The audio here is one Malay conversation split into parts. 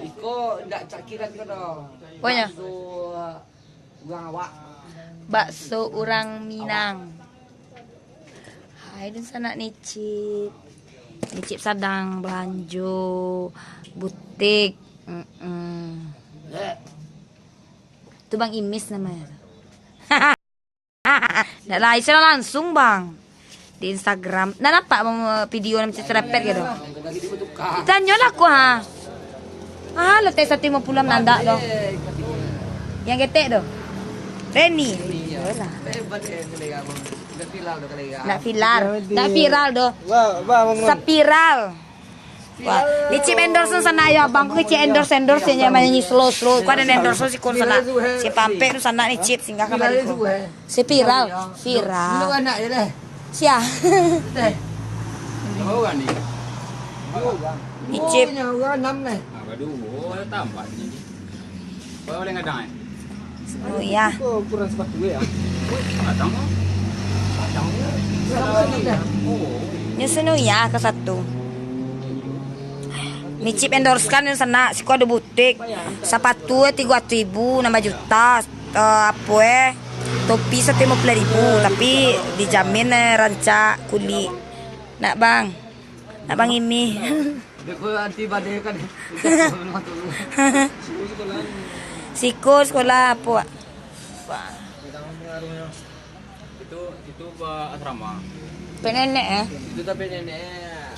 Iko ndak cakiran ko dah. Pokoknya Urang awak. bakso orang Minang. Hai dan sana Nicip. Nicip sedang belanja butik. Itu Bang Imis namanya. Nggak lah, saya langsung bang di Instagram. Nah nampak video macam terepet gitu. Tanya lah aku ha. Ah, lo tes 150 nanda doh. Yang getek doh. Reni. Lah. Nak viral doh. Spiral. Wah, licip endorse sana ya bang, ku cek endorse yang namanya slow. Ku ada endorse si kon sana. Si pampe tu sana ni chip singgah kamari ku. Si viral. Lu anak je dah. Sia. Orang ni. Licip. Orang 6 ni. Aduh, tambah ni. Kau boleh ngadang. Oh ya. Kurang sepatu ya. Datang. Ni senu ya ke satu. Nicip endorse kan yang sana, si ada butik. Sepatu 300.000, 6 juta. Topi 150.000, tapi dijamin rancak kuli. Nak bang ini. Depa anti badai kan. Siko sekolah apa? Itu asrama. Penenek eh? Itu tapi nenek.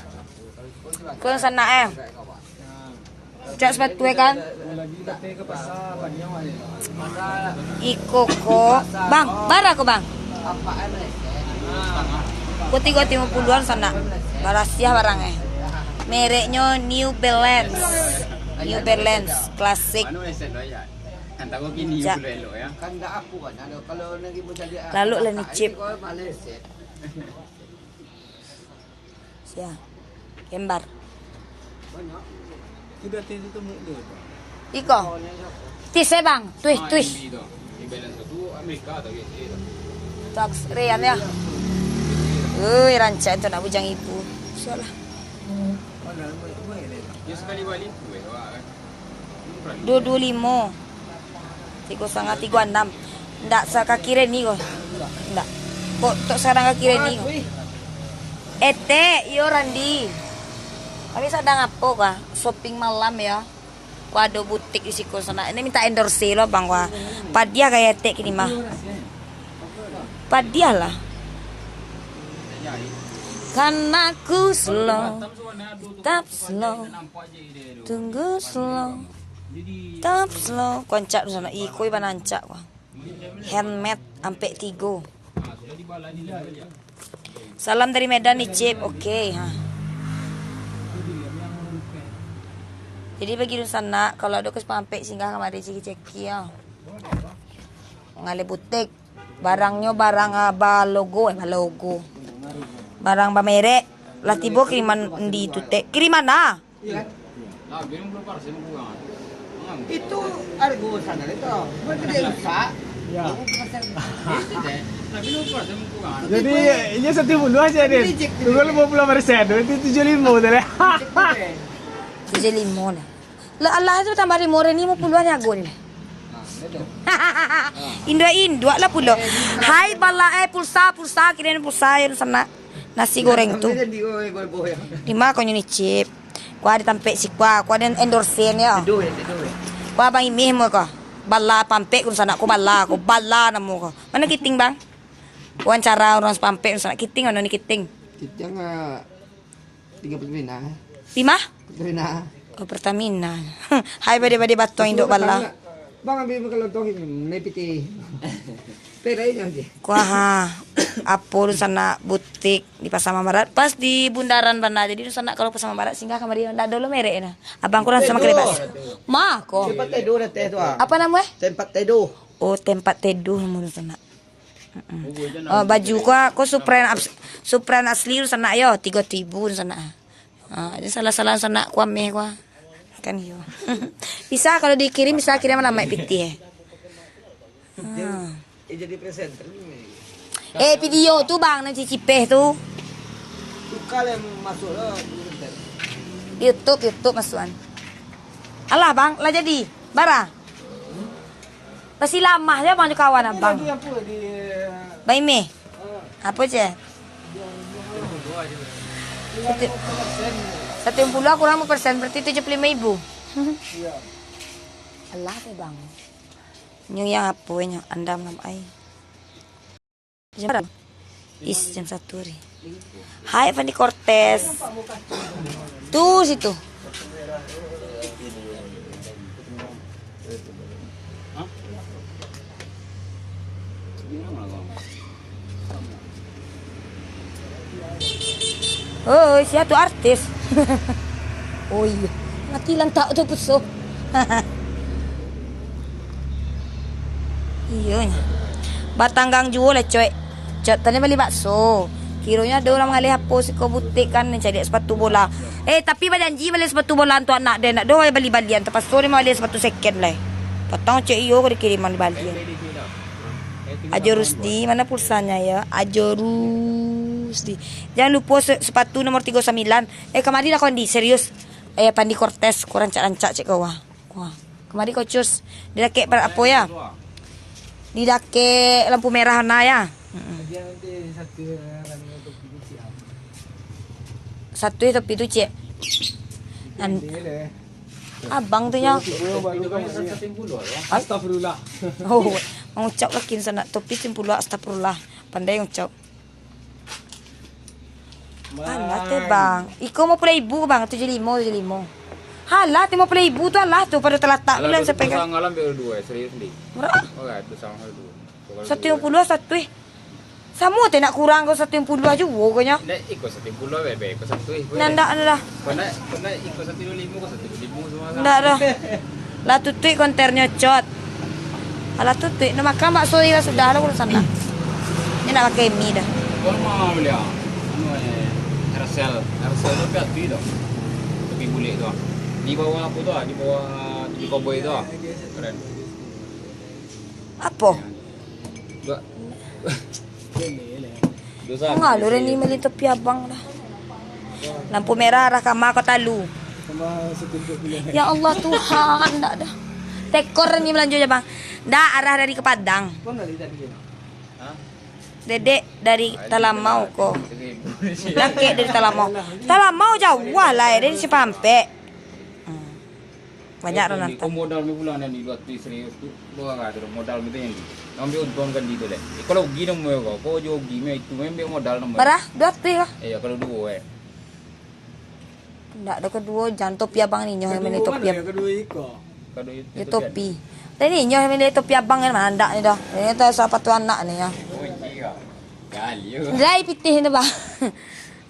Kau sana cak sepatu kan? Iko kok. Bang, bara ko bang. Apaan ni? Ku 350-an sana. Barasiah barangnya. Mereknya New Balance. New Balance klasik. Anu set ya. Hantar kau kini Ja. dulu elok ya. Kan dah aku kan ada kalau lagi berjadi. Lalu lah ni chip. Kau males set. Sia. Kembar. Banyak. Sudah tentu temu dia. Iko. Tis bang. Twist. Di balance tu Amerika atau USA. Tax Rian ya. Rancak tu nak bujang ibu. Salah. Ya sekali balik tu kan. 225. 3,36. Ndak sa kaki Reni kok. Ndak. Kok tok sarang kaki Reni kok. Yo Randi. Kami sedang apa kah? Shopping malam ya. Waduh butik di siku sana. Ini minta endorse lo bang wah. Padia kayak tek ini mah. Padia lah. Karena aku slow. Tetap slow. Tunggu slow. Tetap slow. Koncak di sana. Iko iban ancak wah. Handmade sampai 3. Salam dari Medan nih Cip. Oke, ha. Jadi bagi sana kalau ada sampai singgah kamari ceki-ceki ya. Ngale butik. Barangnya barang logo. Barang ba merek. Lah tibo kiriman di itu teh. Kiriman ah. Iya. Lah, belum keluar saya buang. Itu argo sana itu. Bukan dia rusak. Ya. Tapi lupa saya buang. Jadi ini 150 aja deh. Tunggu 50%, itu 75 dah. 75 lah. Lah Allah itu tambah remore ni 50-an ya gol. Indua lah pulo. Hai bala pulsa kirain pulsa yang sana. Nasi goreng tu. Lima kau ni Cip. Kau ada tampek si kau ada endorse ya. Kau abang imih mo kau. Bala pampek kau sana. Kau bala namu kau. Mana kiting bang? Wawancara orang pampek sana kiting mana ni kiting? Kita 3 Pertamina. 5? Pertamina. Oh Pertamina. Hai bade bato indok bala. Bang ambil kalau toh ini piti. Perainya aja. Kuah apa di sana butik di Pasar Barat pas di bundaran Banda jadi di sana kalau Pasar Barat singgah kamari ndak dulu merek na. Abang kurang sama kelebas. Mah ko. Tempat teduh dah teh tu. Apa namanya? Tempat teduh. Oh tempat teduh di sana. Oh baju ko supren asli di sana yo 3.000 di sana. Jadi salah sana kuame ko. Kan yo. Bisa kalau dikirim bisa kirim nama piti Jadi presenter. Video tu bang nanti cipeh tu. Tukar yang masuk lah. YouTube masukan. Alah bang, lah jadi. Bara. Pasti lama ya bang kawan abang. Lagi apa di Bang Ime. Apa je? 150 kurang 1% berarti 75.000. Iya. Alah deh bang. Nyu yang apa nya anda nam ai. Jam berapa? Jam 1 hari. Hai Fandi Cortez. Tuh situ. Oh, siapa tuh artis? Oh iya, mati lang tao tuh puso. Iya nya. Batanggang jual lah coy. Cot tadi beli bakso. Kironya ada orang mengalih apa si kau butik kan cari sepatu bola. Tapi berjanji beli sepatu bola untuk anak dia. Nak doa beli balian. Lepas tu dia mau beli sepatu second lah. Patang cek iyo kau dikiriman di balian. Ajo Rusdi, mana pulsanya ya? Ajo Rusdi. Jangan lupa sepatu nomor 39. Kemari dah kondi, serius. Pandi Cortez, kau rancak-rancak cek kau. Wah. Kemari kau cus. Dia kek apa ya? Dia kek lampu merah na ya. Satu topi tu cek. Abang tu nya. Astagfirullah. Oh, mengucap lagi sana topi 90 astagfirullah. Pandai ngucap. Alah teh bang. Iko mau pula ibu bang 75. Halah teh mau pula ibu tu alah tu pada telatak bulan sampai kan. Ngalam berdua serius ni. Murah. Oh itu sama dua. 150 satu Sama teh nak kurang kau 150 aja wo kau nya. Nek ikut 150 bebe, ikut 1. Nanda dah. Kena ikut 125 kau 125 semua. Ndak dah. Lah tutui konternya cot. Alah tutui nak makan bakso ya sudah lah urusan nak. Ni nak pakai mie dah. Kau mau beli Arcel tu kat tu dah. Tapi bulik tu. Di bawah apa tu? Di bawah TV Cowboy tu. Keren. Apa? Dua. Ngalur ni meli topi abang dah. Lampu merah arah kamar kau talu. Sama setumpuk bila. Ya Allah Tuhan, ndak dah. Tekor ni melanjut je bang. Dah arah dari ke Padang. Kau nak lihat dia. Dedek dari Talamau kok. Laki dari Talamau. Talamau jauh lah dari Cipampe. Banyak orang Kau modal ni bulan ni 2 serius tu. Dua ada modal ni yang ambil untung kan di tu leh. Kalau gini mau kau jual gini itu ambil modal nama. Berah, 2 lah. Ya kalau dua Ndak ada kedua jangan topi abang ni nyoh yang topi. Kedua iko. Kalau Ya topi. Tadi nyoh yang topi abang kan mana ndak ni dah. Ini tu sepatu anak ni ya. Kali Dai pitih ni bang.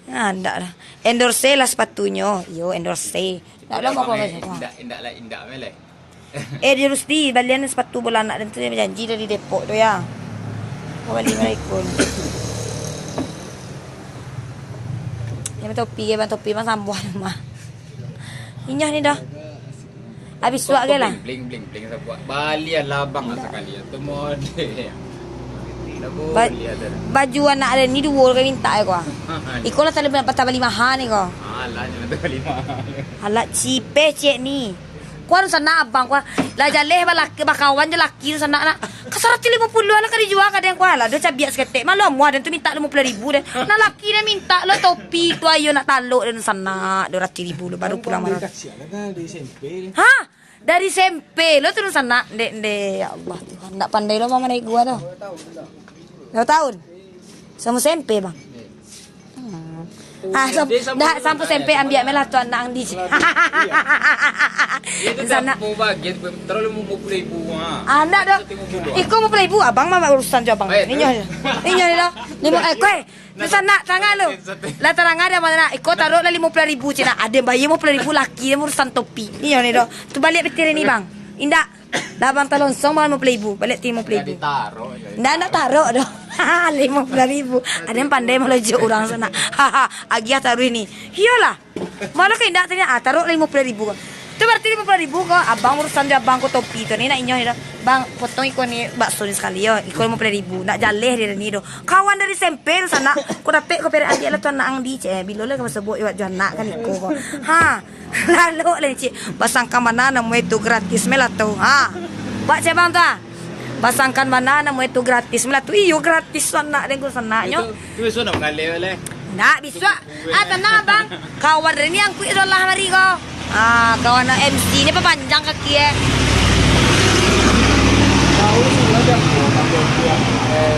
Ndak lah. Endorse lah sepatunya. Yo endorse. Ndak lah mau apa macam. Indak melek. Dia Rusdi balian sepatu bola anak dan tu dia berjanji dari Depok tu ya. Balik mereka. Yang topi mah sambuh mah. Inyah ni dah. Habis suak ke lah. Bling saya buat. Balian labang sekali tu model. Baju anak ada ni dua orang minta kau. Iko lah tadi patah balik mahal ni kau. Alah jangan balik mahal. Alah cipe cek ni. Kau harus sana abang kau. Lah jaleh balaki bakawan je laki sana nak. Kasar 50 anak kan dijual kadang kau lah. Dia cabiak seketik. Malam muah dan tu minta 50,000 deh. Nah laki dia minta lo topi tu ayo nak taluk dan sana 200,000 lo baru pulang malam. Dari SMP. Ha? Dari SMP lo terus sana. Dek ya Allah Tuhan. Tak pandai lo mama naik gua dah. 2 tahun. Sama SMP bang. Dah sampai SMP ambil melah tu anak Andi. Itu sana mau bagian terlalu mau 50,000 Anak dah. Iko mau play ibu abang mama urusan je abang. Ni nyoh. Ni nyoh dah. Ni mau kowe. Ni sana tangan lu. Lah terang ada mana iko taruh lah 50,000 cina. Ada bayi 50,000 laki dia urusan topi. Ni nyoh ni dah. Tu balik petir ni bang. Indak. Dah bang talon song mau play ibu. Balik tim mau play ibu. Taruh. Ndak nak taruh dah. 50,000. Ada yang pandai melaju orang sana. Agia taruh ini. Iyalah. Malah ke indak tanya taruh 50,000. Tu berarti 50,000 kau abang urusan dia abang ko topi tu ni nak inyoh ni dah. Bang potong iko ni bakso ni sekali yo. Iko 50,000. Nak jaleh dia ni do. Kawan dari SMP sana. Ko dapat ko pere adik lah tu anak ang di ce. Bila lah kau sebut yo anak kan iko ko. Ha. Lalu lah cik. Basangkan banana mu itu gratis mela tu. Ha. Buat cik bang tu. Basangkan banana mu itu gratis mela tu. Iyo gratis sana dengan sananya. Itu besok nak mengalir oleh. Nak bisa. Tenang bang. Kawan ini yang kuih solah mari kau. Kawan MC ni panjang kaki Tahu sudah dah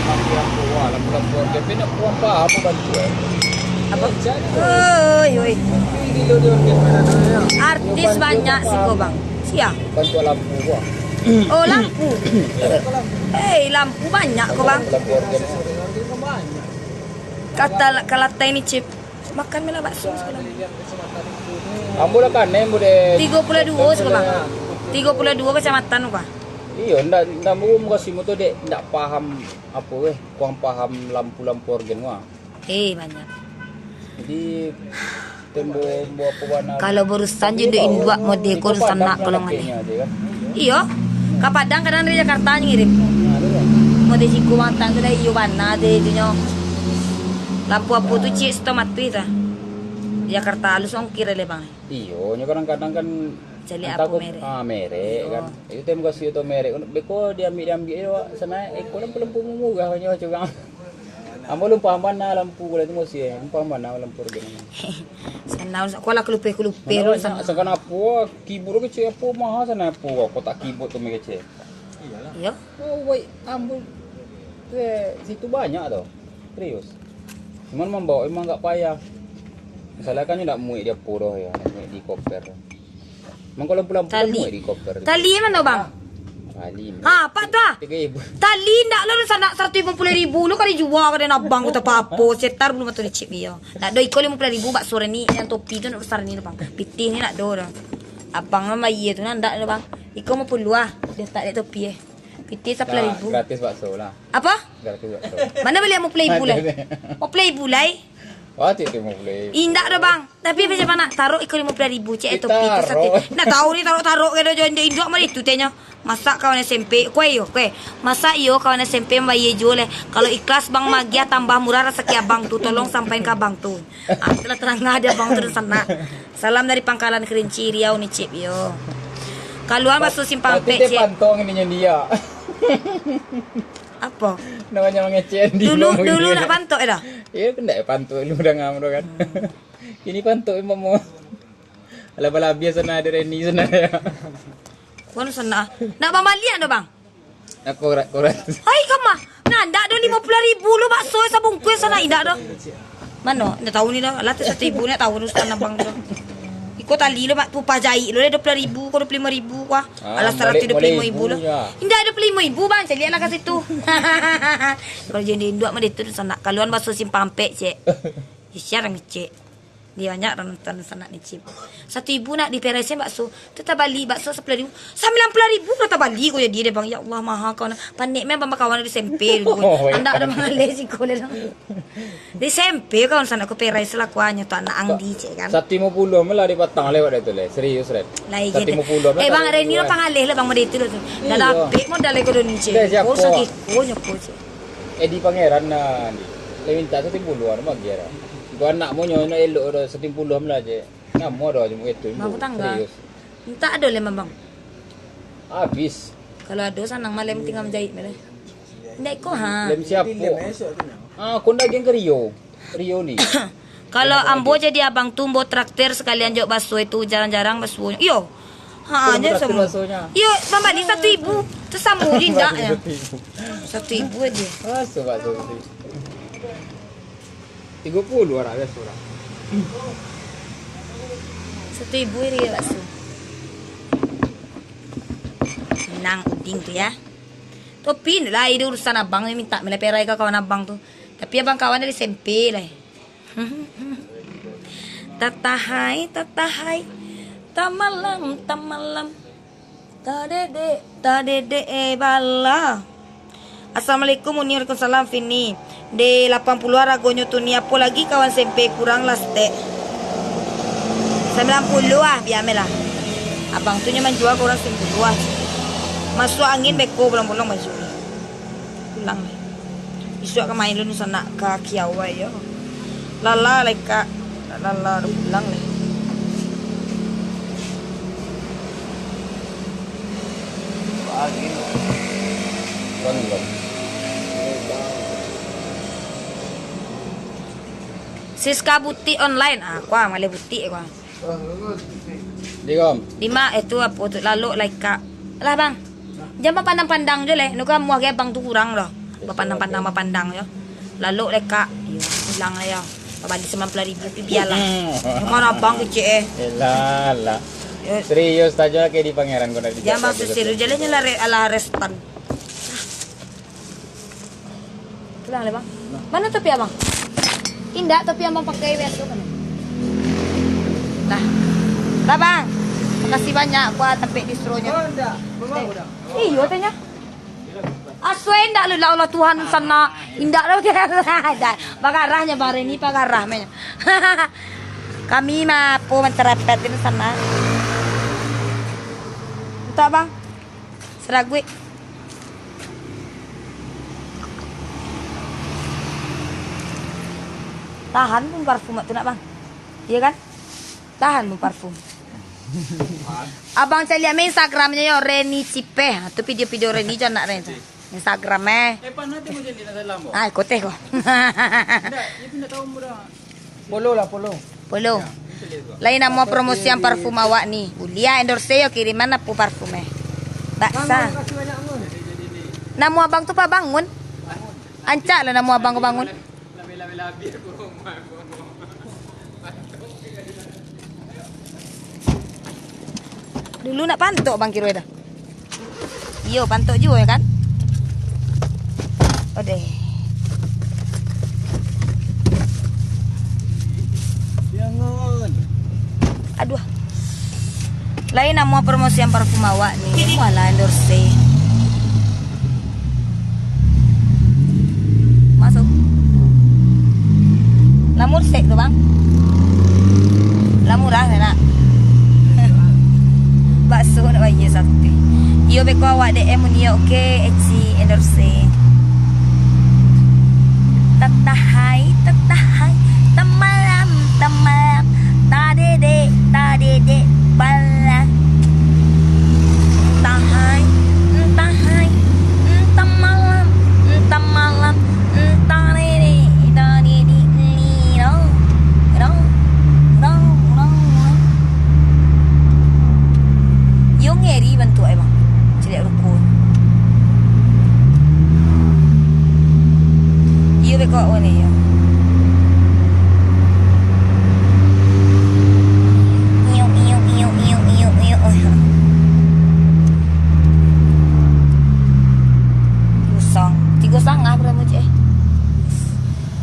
mati aku lampu tapi nak puang apa bantu apa? Oi. Artis banyak sih kau bang. Siap. Bantu lampu gua. Oh lampu. Lampu banyak kau bang. Lampu organ. Kata kalata ini cip. Makan mela bakso sekarang. Ambo lah kan boleh 32 sekarang. 32 kecamatan apa? Iya, ndak mau kasih motor dek, ndak paham apa kurang paham lampu-lampu organ gua. Banyak. Jadi tembok apa warna. Kalau berusan jodohin dua mau dekor sana kalau ngene. Iya. Ka Padang kadang dari Jakarta ngirim. Mau di siku mantang tu dah iyo warna de dunyo. Lampu apa tu cik stomat tu ita. Jakarta halus ongkir le bang. Iyo, nya kadang-kadang kan Jali apa merek? Merek kan. Itu tem kasih itu merek. Beko dia ambil sana lampu murah nya juga. Amo lupa mana lampu kula tu mesti lupa mana lampu organ. Sana sekolah kelupe sana. Sana apa keyboard kecil apa mahal sana apa kotak keyboard tu me kecil. Iyalah. Iya. Oh wait, ambo situ banyak tau. Serius. Cuman membawa emang enggak payah. Misalnya kan ndak muat dia puro ya, muat di koper. Mang kalau pulang muat di koper. Tali mana bang? Tali. Apa tu? 3,000. Tali ndak lalu sana 150,000 lu kali jual kada nabang kata apa setar belum tu cip dia. Nak do ikol 50,000 bak sore ni yang topi tu nak besar ni bang. Pitih ni nak do dah. Abang mama iya tu ndak bang. Iko mau puluh dia tak ada topi Pitih 10,000. Gratis bakso lah. Apa? Gratis bakso. Mana boleh mau play bulai? Mau play bulai? Wah, tidak mau boleh. Indak dah bang. Tapi macam mana taruh ikut 50,000 cek topi tu satu. Nak tahu ni taruh ke dojo induk mari tu tanya. Masak kawan SMP, kue. Masak yo kawan SMP bayi jual Kalau ikhlas bang magia tambah murah rezeki abang tu tolong sampaikan ke abang tu. Telah terang ada bang tu sana. Salam dari Pangkalan Kerinci Riau ni cip yo. Kaluan masuk simpang pek cip. Pantong ini dia. Apa? Namanya mengecen di dulu nak pantok dah. Iya kan dah pantok lu dah ngam kan. Ini pantok mau. Ala-ala biasa sana ada Reni sana ya. Kuan sana. Nak bamalian dah bang. Aku korat. Hai kama. Nah, ndak ada 50,000 lu bakso sabungkus sana indak dah. Mana? Ndak tahu ni dah. Lah 1,000 nak tahu sana bang tu. Ikut tali lu mak pupah jahit lu 20,000 kau 25,000 kuah. Alas 125,000 lu. Indah 25,000 bang, saya lihatlah kat situ. Kalau jadi induk mah itu sana. Kaluan bakso simpang pek cek. Siarang cek. Dia banyak nonton sana ni cip. 1,000 nak diperesin bakso. Tetap balik bakso 10,000. 90,000 tetap balik kau jadi dia bang. Ya Allah maha kau. Panik memang kawan di SMP dulu. Anda ada mengalir si kau dah. Di SMP kawan sana aku peres lah kuahnya tu anak angdi cek kan. 150 malah di patang lewat itu le. Serius red. 150. Bang ada ni lah pangalih lah bang mode itu tu. Dah dapat modal lego doni cek. Kau sakit kau nyok cek. Di Pangeran nah ni. Le minta 150 orang bagi ara. Kau anak mo nyo na elok ro 150 mla je. Ngamo ro je mo itu. Mau tangga. Minta ada le bang. Habis. Kalau ada sanang malam tinggal menjahit mele. Ndak ko ha. Lem siapa? Kau nak geng ke Rio. Rio ni. Kalau ambo jadi abang tumbo traktir sekalian jok bakso itu jarang-jarang bakso. Yo. Aja semua. Yo, tambah di 1,000. Tersambung indak ya. 1,000 aja. Bakso. 30 orang biasa orang. 1,000 dia bakso. Nang uding tu ya. Topi lah itu urusan abang ni minta meleperai ke kawan abang tu. Tapi abang kawan dari SMP lah. Tatahai. Tamalam. Tadede bala. Assalamualaikum Waalaikumsalam Fini. De 80 ragonyo tu ni apa lagi kawan SMP kurang lah stek. 90 biarlah. Abang tu nyaman jual kurang 90 Masuk angin beko bolong-bolong masuk. Pulang. Isu ke main dulu sana ke Kiawai ya. Lala leka. Lala pulang lah. Siska butik online. Kuah malih butik kuah. Di kom. Lima itu apa tu lalu like kak. Lah bang. Jangan pandang-pandang je leh. Nuka muah ke bang tu kurang loh. Pandang yo. Lalu like kak. Yo hilang lah yo. Balik 90,000 biarlah. Mana bang kecil Lah. Serius saja kayak di pangeran kau nak di. Jangan maksud serius jalannya lah ala restan. Pulang le bang. Mana topi abang? Indah topi abang pakai besok kan. Nah. Dah bang. Makasih banyak buat tempat distronya. Oh, enggak. Memang udah. Iyo tanya. Aswe ndak lu Allah Tuhan sana. Indah lu dah. Pagarahnya bang Reni pagarah menya. Kami mah po mencerepet ini sana. Entah bang. Seragui. Tahan pun parfum tu nak bang. Iya kan? Tahan pun parfum. Abang saya lihat Instagramnya yo Reni Cipe. Tu video-video Reni je nak Reni. Instagramnya. Panas tu macam ni nak dalam. Ikut teh ko. Tidak, itu nak tahu murah. Polo. Lain nama promosi yang parfum awak ni. Ulia endorse yo kiriman apa parfumnya. Tak sah. Kasih banyak pun. Nama abang tu Pak Bangun. Ancak lah nama abang kau bangun. Labi aku. Dulu nak pantok bang kira dah. Yo pantok juga ya kan? Odeh. Jangan. Aduh. Lain nama promosi yang parfum awak ni. Malah endorse. Masuk. Lamur sek tu bang. Lamurah nak. Bakso nak bagi satu. Iyo beko awak DM ni okey HC endorse. Tatahai tamalam tadede bala tahai tamalam tadede no yung ngeri bantu ay bang cilik rukun iyo beko awak ni yo. Sangat berapa je?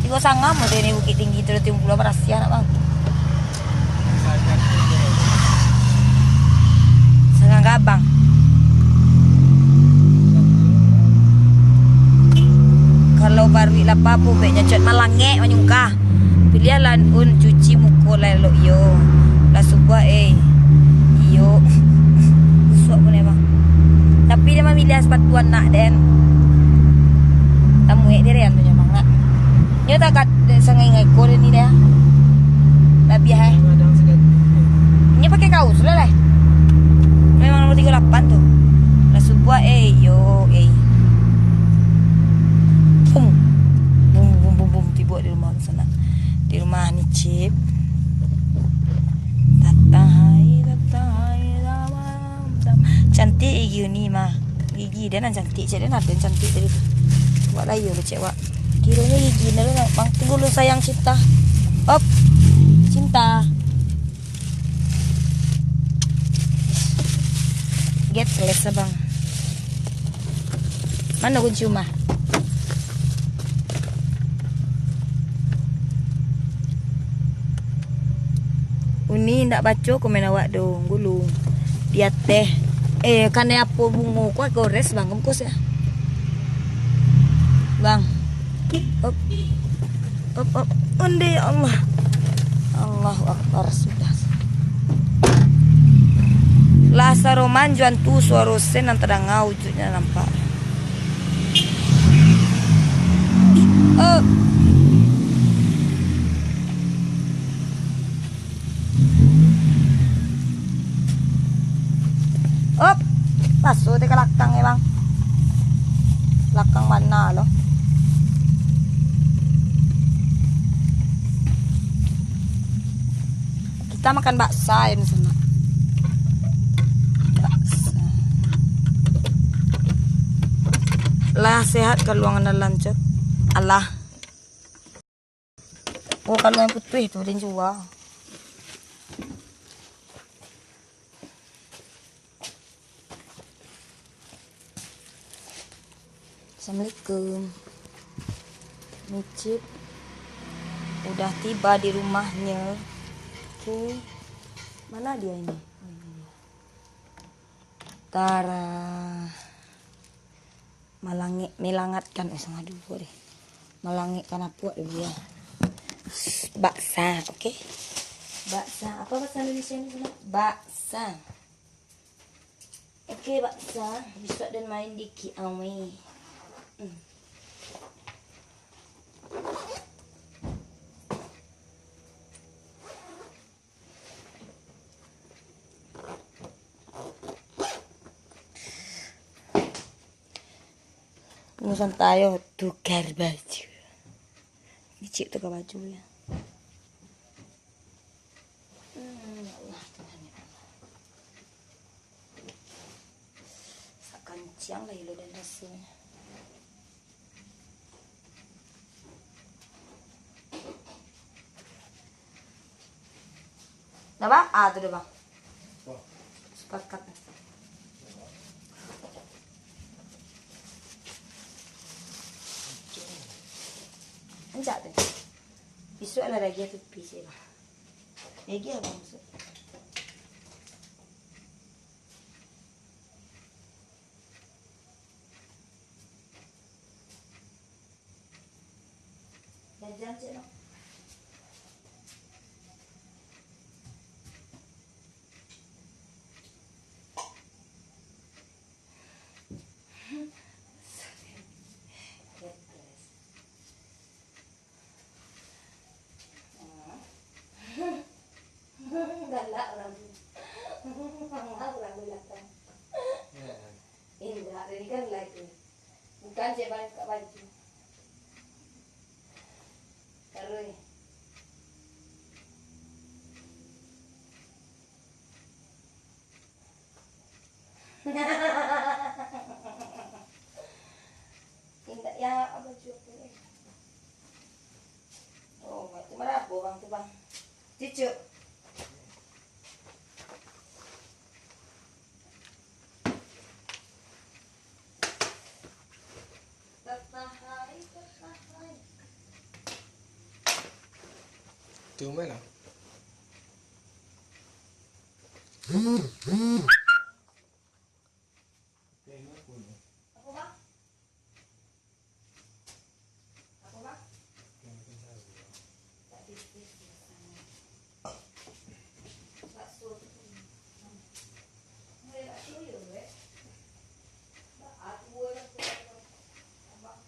3 sangat model ni Bukit Tinggi tu 30 Rahasia nak bang. Sangat gabang. Kalau baru lapa po baiknya cat malangek menyungkah. Pilih lan un cuci muka lalu yo. La subah yo. Usuk pun bang. Tapi dia memilih sepatuan nak den. Tamu dia rian punya mangat. Dia tak kat sangai ko ni dia. Lebih Ini pakai kaos lah lah. Memang nomor 38 tu. Lah sebuah yo Bum tiba di rumah sana. Di rumah ni Cip. Tatahai cantik gigi ni mah. Gigi dia nak cantik, jadi nak cantik tadi tu. Buat layu le cik wak. Kiranya gigi ni nak bang tunggu lu sayang cinta. Hop. Cinta. Get selesai bang. Mana kunci rumah? Uni ndak baca komen awak dong gulung. Dia teh kan apa bungo ko gores bang kos ya. Bang. Op. Undi ya Allah. Allahu Akbar sudah. Lasa roman juan tu suara sen antara ngau wujudnya nampak. Masuk ke belakang ya bang. Belakang mana loh? Kita makan baksa ya sana. Baksa. Lah sehat kalau ang nalancot. Allah. Oh kalau yang putih itu din jual. Assalamualaikum. Micip udah tiba di rumahnya. Oke. Mana dia ini? Tara. Melangatkan sama dua deh. Melangitkan apa dulu ya? Baksa, oke? Baksa. Apa bahasa Indonesia ini? Baksa. Oke, baksa. Bisa dan main di Kiawi. Pengurusan tayo tukar baju. Dicik tukar baju ya. Ya Allah, Tuhan ya Allah. Sakancang lah ilo dan rasanya. Dah bang? Ah, tu dah bang. Sepakat. Anjak tu. Besok lah lagi tu PC bang. Lagi apa maksud? Jajan cik bang. Galak orang belakang. Ini hari ini kan lagi. Bukan saya balik kat baju. Kalau ni. Tidak ya apa cukup ni. Oh, itu berapa bang tu bang? Cucuk. Tu mana? Apa bang? Apa bang? Bakso. Mulai bakso ya, weh. Aku abang.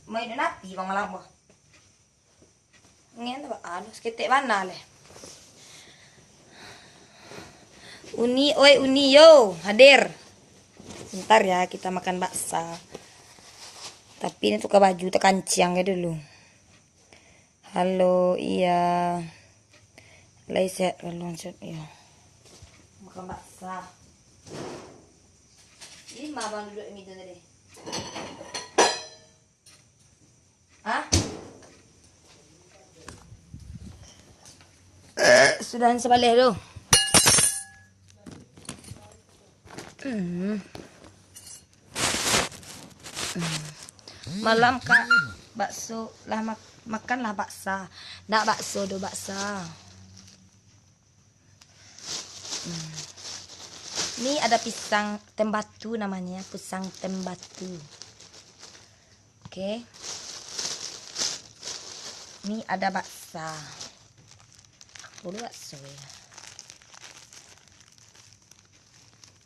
May napi bang malang ba? Ngayon ba ano? Skete ba nale? Uni, oi Uni yo, hadir. Bentar ya kita makan baksa. Tapi ini tukar baju terkancing ya dulu. Halo, iya. Lagi sehat kalau loncat ya. Makan baksa. Ini mah bang duduk ini tadi. Hah? Sudah sebalik tu. Malam kak bakso lah makanlah baksa. Nak bakso do baksa. Ini ada pisang tembatu namanya, pisang tembatu. Oke. Ini ada baksa. Dulu bakso ya.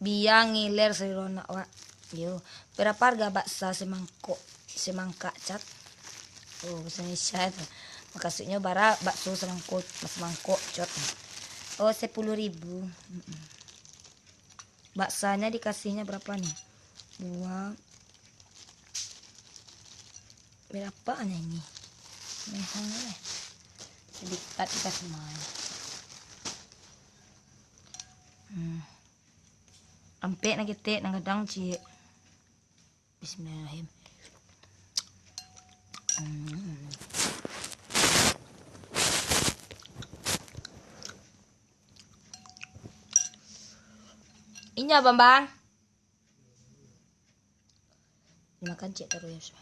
Biang ngiler serona wa. Yo, berapa harga baksa semangkak cat? Oh, bahasa Indonesia itu. Maksudnya bara bakso semangkok cat. Oh, 10.000. Baksanya dikasihnya berapa nih? 2. Berapa ini? Mehangnya. Sedikit dikasih main. Ampe na kita nang gadang ci. Bismillahirrahmanirrahim. Inya Bambang. Dimakan cik terus.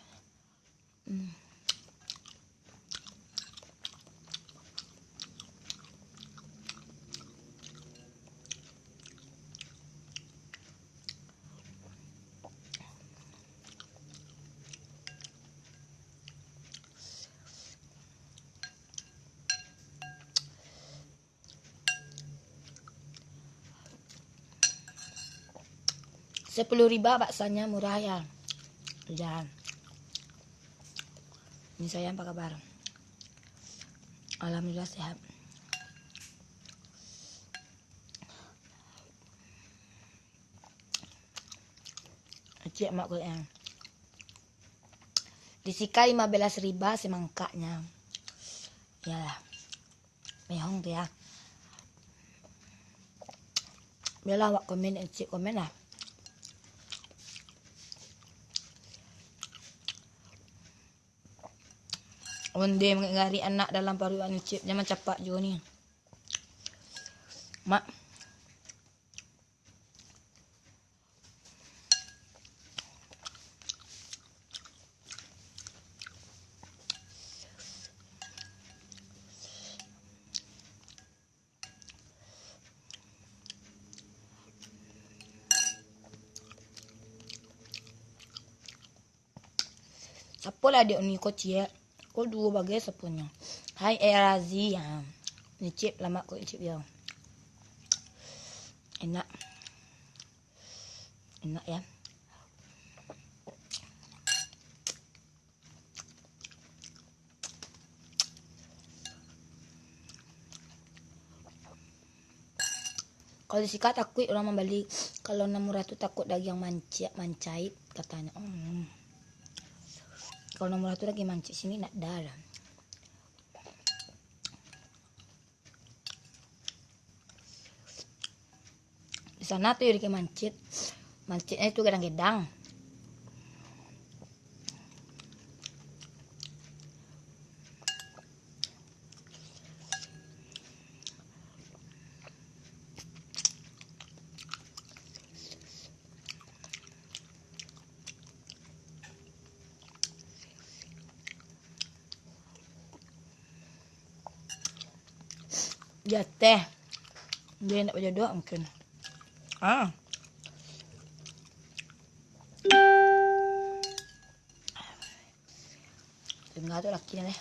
Rp10.000 baksanya murah ya. Jangan. Ini saya apa kabar? Alhamdulillah sehat. Cik mak gue yang disika 15.000 semangkaknya. Yalah. Mehong tuh ya. Biarlah wak komen cik komen lah. Onde mengari anak dalam paruan cip jangan capak juga ni. Mak. Siapa lah dia ni kocik? Kau 2 bagai sepunya. Hai Erazi ya. Ni cip lama kau cip ya. Enak. Enak ya. Kalau disikat takut orang membeli. Kalau murah tu takut daging mancait katanya. Kalau nomor 1 lagi mancit sini nak dalam. Di sana tuh lagi mancit. Mancitnya itu gedang-gedang. Ya teh. Dia nak baca doa mungkin. Tinggal tu laki ni.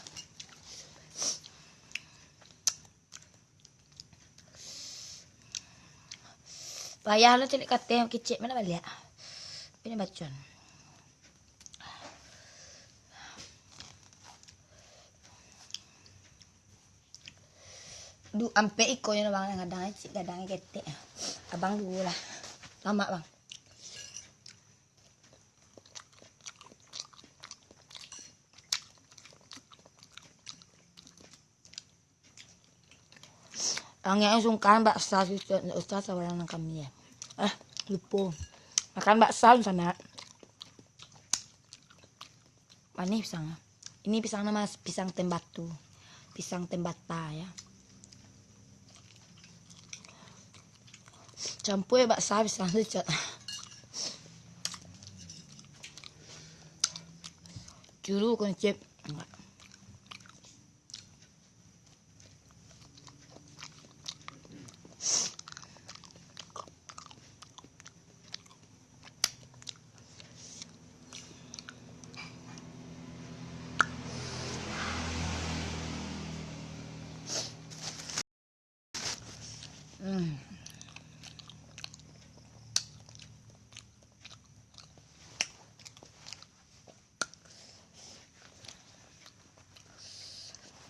Payah lu cari kata yang kecil mana balik. Ini bacaan. Ampe iko yun bang gadangnya ketek. Abang dulu lah. Lama bang. Ang yang sungkan baksa ustaz sawaran ng kami ya. Lupo. Makan baksa sana. Manis pisang. Ini pisang nama pisang tembatu. Pisang tembata ya. Campur ya baksa pisang lecet. Juru konsep enggak.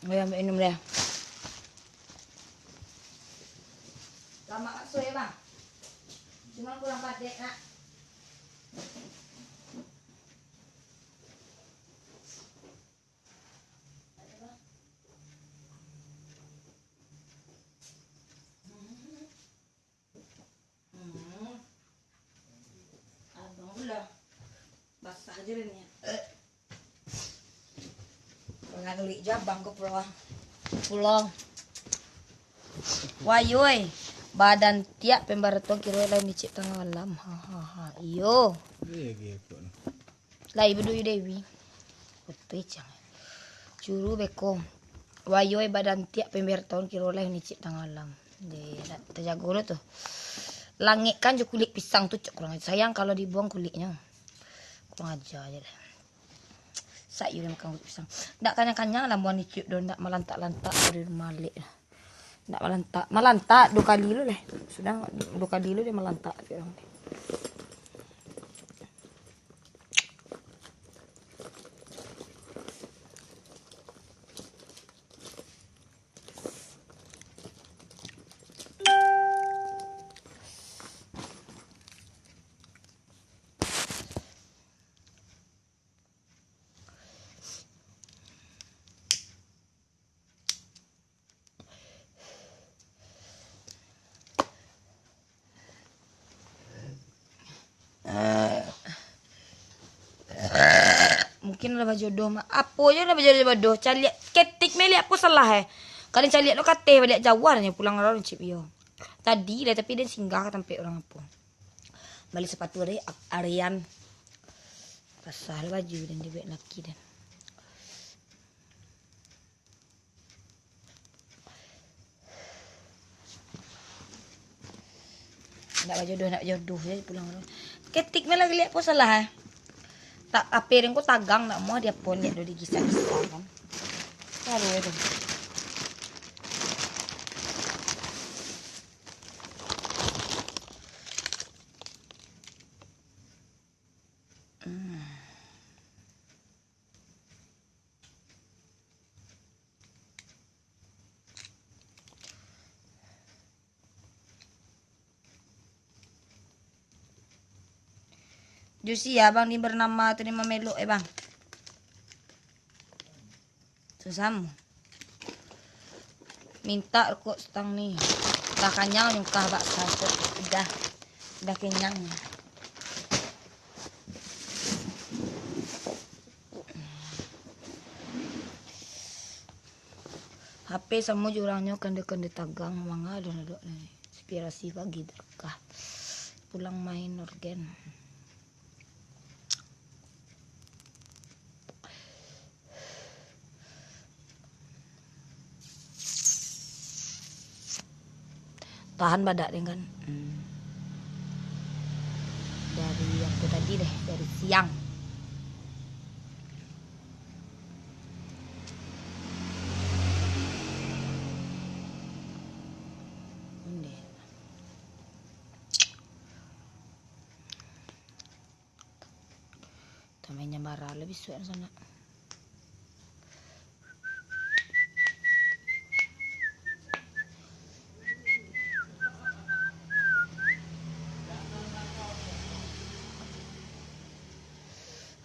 Ya, minum deh. Lama masuk ya bang. Cuma kurang padet nak. Abang ulah basah aja ini. Penganulik jabang ke pulang. Wayoi, badan tiap pembaretuan kira lain dicip tengah malam. Iyo. Iya gitu. Lah ibu dulu Dewi. Betul cang. Curu beko. Wayoi badan tiap pembaretuan kira lain dicip tengah malam. Dia terjago lo tuh. Langit kan juga kulit pisang tuh kurang aja. Sayang kalau dibuang kulitnya. Kurang aja deh. Saya udah makan kulit pisang. Ndak kanyang-kanyang lah mau dicip don ndak melantak-lantak dari malik. Ndak melantak 2 kali dulu deh. Sudah 2 kali dulu dia melantak orang. Mungkin lah jodoh mah. Apa aja lah jodoh. Cari ketik meli apa salah Kalian cari lo kate balik Jawa nih pulang orang cip yo. Tadi lah tapi dia singgah sampai orang apa. Balik sepatu deh Arian. Pasal baju dan dia buat laki dan. Nak jodoh jadi pulang orang. Ketik meli lihat apa salah tak apirin ko tagang nak mo dia pon dia do di gisa-gisa kan. Baru itu. Jusi ya bang, ni bernama tu ni memeluk bang. Sesamu. Minta kok setang ni. Dah kenyang nyungkah baksa. Udah kenyang. HP semua jurangnya kende tagang manga dan ada inspirasi pagi berkah. Pulang main organ. Tahan badak dengan dari waktu tadi deh, dari siang. Ini tamainya marah lebih suara sana.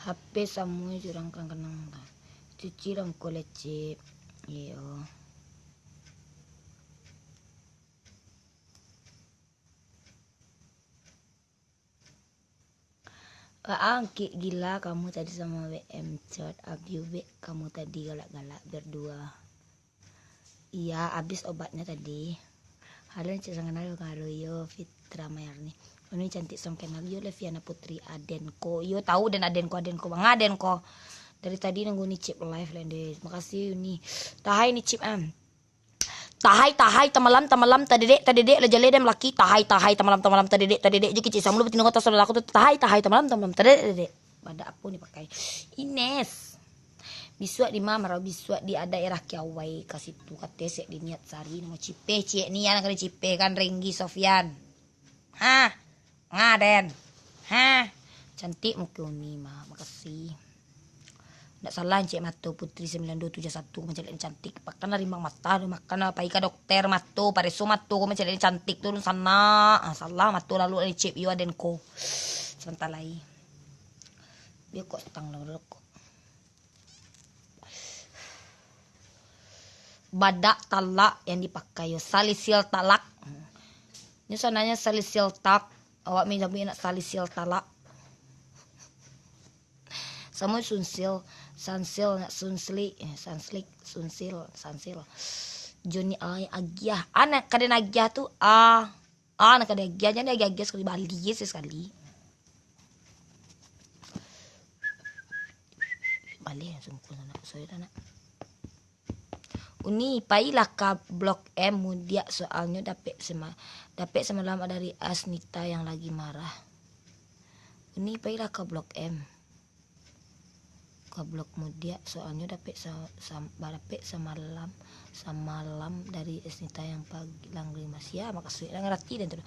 HP semua jurang kan kenang cuci ram ko lecip iyo Angki gila kamu tadi sama WM chat Abiube kamu tadi galak-galak berdua. Iya abis obatnya tadi. Halo sangat kenal karo yo Fitra Mayarni. Ini cantik som kenal yo Leviana Putri Adenko. Yo tahu dan Adenko Bang Adenko. Dari tadi nunggu nih chip live lende. Makasih Uni. Tahai nih chip Tahai tamalam tadedek la jale dem laki tahai tamalam tadedek jadi kecil sama lu betin kota saudara aku tuh tahai tamalam tadedek. Pada apa nih pakai Ines. Bisuak di mama bisuak di ada daerah Kiawai kasih tuh katesek di niat sari nama cipe cie nih anak cipe kan Renggi Sofyan. Hah? Ngaden. Hah? Cantik muka Uni mah. Makasih. Nggak salah Cik Mato Putri 9271 menjalani cantik. Pakan rimang mata, makan apa ika dokter Mato, pareso Mato menjalani cantik turun sana. Salah Mato lalu dari Cik Yo adenko. Sebentar lagi. Dia kok tang lalu kok. Badak talak yang dipakai salisil talak. Ini sananya salisil tak. Awak minta nak salisil talak. Sama sunsil, sansil, sunsli, sanslik, sunsil, sansil. Joni ay agyah. Anak kada agyah tu nak kada agyah jadi agyah sekali Bali sekali. Bali sungkun anak saya anak. Uni pailah ka blok M mudia soalnya dapat semalam dari Asnita yang lagi marah. Uni pailah ka blok M. Ka blok mudia soalnya dapat semalam dari Asnita yang pagi langri masih ya makasih ngerti dan tuh.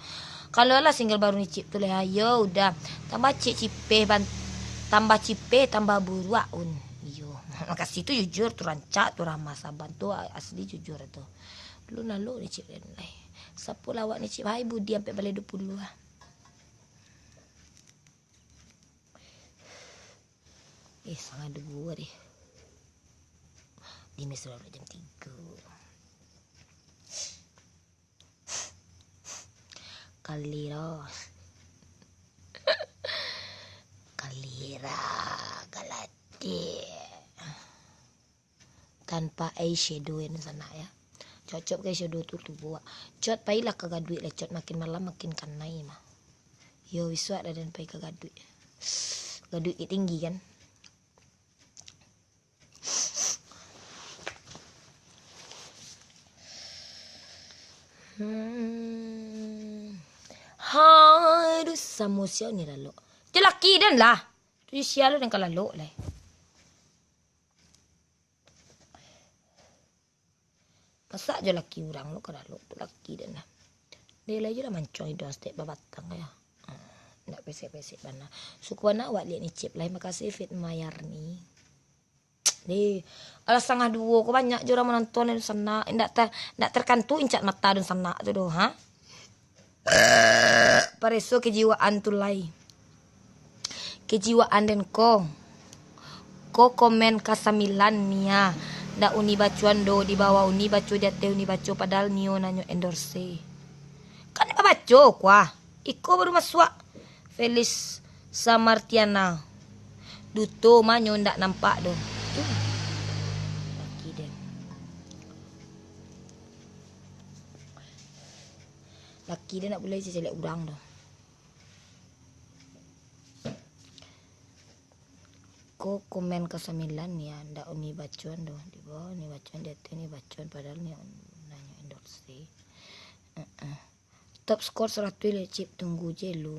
Kalau lah single baru ni cip tu lah ayo udah tambah tambah cipe tambah buruaun. Makasih itu jujur tu rancak tu ramah saban tu asli jujur tu. Lu lalu ni cip lain. Sapu lawak ni cip hai budi sampai balik 20 lah. Sangat 2 deh. Di mesra jam 3. Kalira galati. Tanpa eyeshadow yang sana ya. Cocok ke eyeshadow tu buat. Cot pailah kagak duit lah cot makin malam makin kanai mah. Yo wiswa dan pai kagak duit. Gaduit tinggi kan. Harus samusya ni lalu. Tu laki dan lah. Tu sial dan kalau lah. Masa aja laki orang lo kalau tu laki dan lah. Dia lagi lah mancung itu step babatang ya. Ndak pesek-pesek mana. Suku anak awak lihat ni cip lah. Makasih Fit Mayar ni. Deh, ala 1:30 kok banyak je orang menonton di sana. Ndak terkantu incat mata di sana tu doh, ha? Pareso kejiwaan tulai. Kejiwaan dan ko komen kasamilan nia. Ndak uni bacuan do di bawah uni bacu jate uni bacu padahal nio nanyo endorse. Kan apa bacu kuah? Iko baru masuk. Felis Samartiana. Duto manyo ndak nampak do. Laki den. Laki dia nak boleh celek udang dah. Ko komen ke 9 ya ndak uni bacuan doh di bawah ni bacuan dia ni bacuan padahal ni nanya endorse. Top skor 100 le cip tunggu je lu.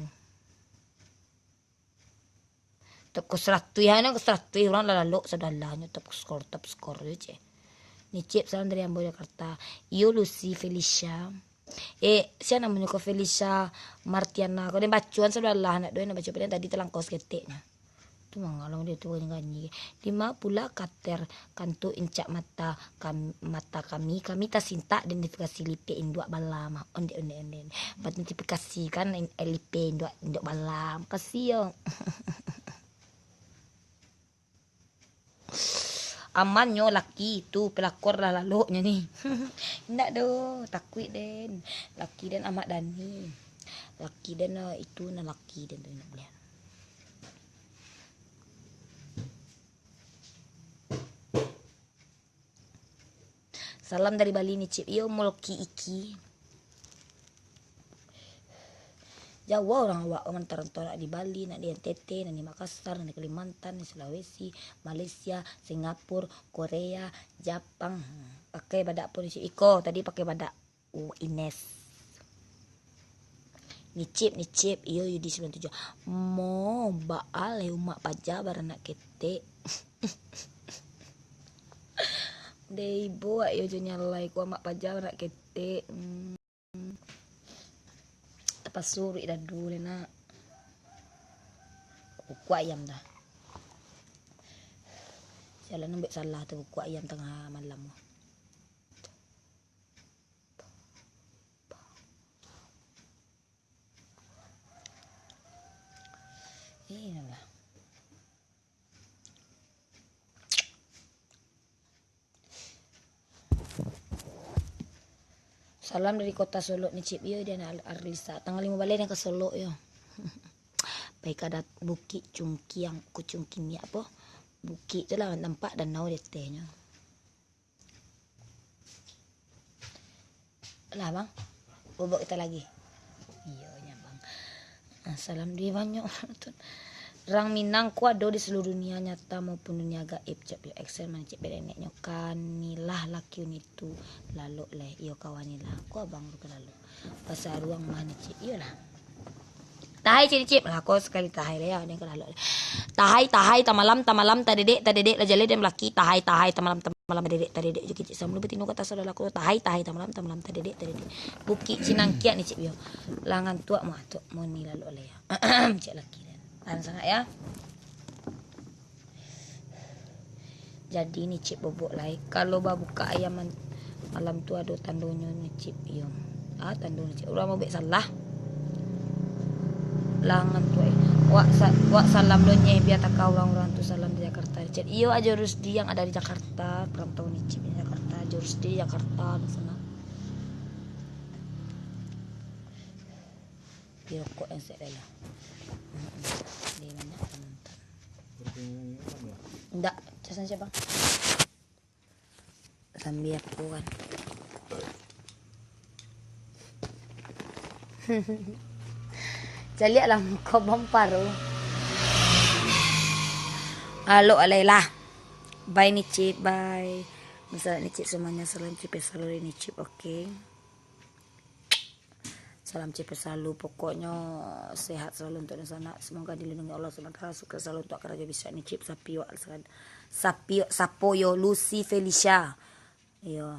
Top skor 100 ya na 100 orang lalu sadalanya top skor je cip. Ni cip salam dari Ambo Jakarta. Iyo Lucy Felicia. Siapa namanya ko Felicia Martiana. Kau dia bacuan saudara nak doyan baca pada tadi telang kos keteknya. Tu mangalong dia tu nyanyi. 5 pula kater kantu incak mata kami tak sinta identifikasi lipe induk balam. Onde. Bat notifikasi kan lipe induk balam. Kasih yo. Amannya laki itu pelakor lah lalu ni. Ndak doh takut den. Laki dan Ahmad Dhani. Laki dan itu na laki dan tu nak belian. Salam dari Bali ni cip. Yo mulki iki. Jawa orang awak mentar-mentar di Bali, nak di NTT, nak di Makassar, nak di Kalimantan, di Sulawesi, Malaysia, Singapura, Korea, Jepang. Pakai badak pun cip Iko. Tadi pakai badak Ines. Ni cip. Iyo Yudi 97. Mo baal umak paja baranak ketek. Dei ibu ayo jo nyalai ku mak paja baranak ketek. Pasuri dah dulu nak kuku ayam dah Jalan nambik salah tu buku ayam tengah malam. Inilah. Salam dari kota Solo ni Cip yo dia nak Arlisa. Tanggal 5 balik yang ke Solo yo. Baik ada Bukit Cungkiang, Kucungking ni apa? Bukit tu lah tempat danau dia tehnya. Lah bang, bobok kita lagi. Iya nya bang. Salam dia banyak. Orang Minang kuado di seluruh dunia nyata maupun dunia gaib. Cep yo Excel man cep neneknya kanilah laki itu lalu leh iyo kawanilah. Ku abang lu lalu. Pasal ruang mana cep iyo lah. Tahai cip lah ko sekali tahai le ya dia lalu. Tahai tamalam tadedek la jale dem laki tahai tamalam tadedek je kecik samlu betino kata saudara aku tahai tamalam tadedek. Bukit Cinangkiat ni cip yo. Langan tua mah tu mau ni lalu le ya. Cek laki. Tahan sangat ya. Jadi ni Cip bobok lai. Kalau buka ayam malam tu ada tandonyo ni Cip yo. Tandon Cip. Orang mau bek salah. Langan tu Wak salam lo nyai biar tak kau orang tu salam di Jakarta. Cip iyo aja Rusdi yang ada di Jakarta. Perantau ni Cip di Jakarta. Rusdi Jakarta di sana. Biar kok yang saya lah. Dia banyak penonton. Enggak, casan siapa? Sambil aku kan. Jadi lah kau bamparu. Halo Alayla. Bye ni Cip, bye. Misalnya ni Cip semuanya salam Cip selalu ini Cip, oke. Salam Cip selalu, pokoknya sehat selalu untuk di sana. Semoga dilindungi Allah SWT. Sukses selalu untuk kerja bisa ni Cip Sapoyo Lucy Felicia. Yo.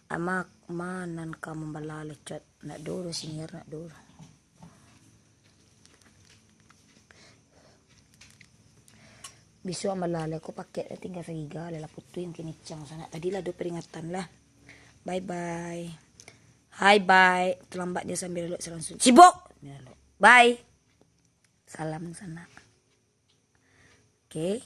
Amak manan kamu bala lecot nak dulu sihir nak dulu. Bisu amalala ko paket tinggal segiga lela putu yang kini cang sana. Tadi lah do peringatan lah. Bye bye. Hai bye. Terlambat dia sambil lalu langsung. Sibuk. Bye. Salam sana. Oke.